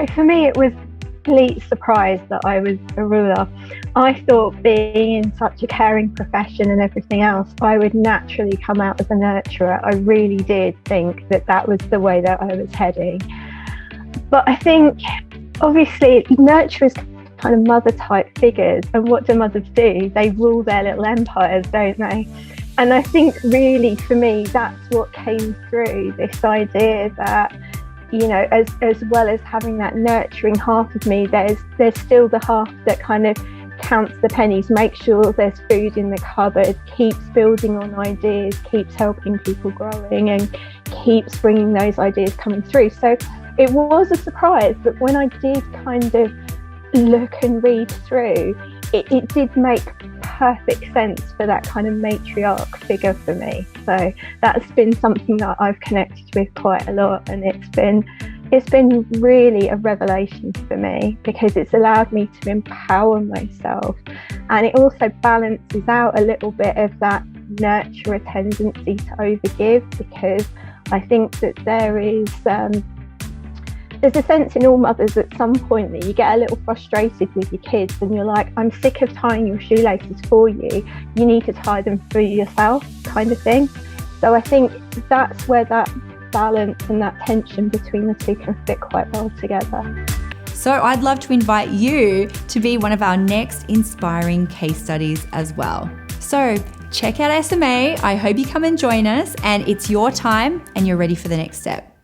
So for me, it was a complete surprise that I was a ruler. I thought being in such a caring profession and everything else, I would naturally come out as a nurturer. I really did think that that was the way that I was heading. But I think, obviously, nurturers kind of mother type figures, and what do mothers do? They rule their little empires, don't they? And I think really for me that's what came through, this idea that, you know, as well as having that nurturing half of me, there's still the half that kind of counts the pennies, makes sure there's food in the cupboard, keeps building on ideas, keeps helping people growing, and keeps bringing those ideas coming through. So it was a surprise, but when I did kind of look and read through, it did make perfect sense for that kind of matriarch figure for me. So that's been something that I've connected with quite a lot, and it's been really a revelation for me, because it's allowed me to empower myself, and it also balances out a little bit of that nurturer tendency to overgive, because I think that there's a sense in all mothers at some point that you get a little frustrated with your kids and you're like, I'm sick of tying your shoelaces for you, you need to tie them for yourself, kind of thing. So I think that's where that balance and that tension between the two can fit quite well together. So I'd love to invite you to be one of our next inspiring case studies as well. So check out SMA. I hope you come and join us, and it's your time and you're ready for the next step.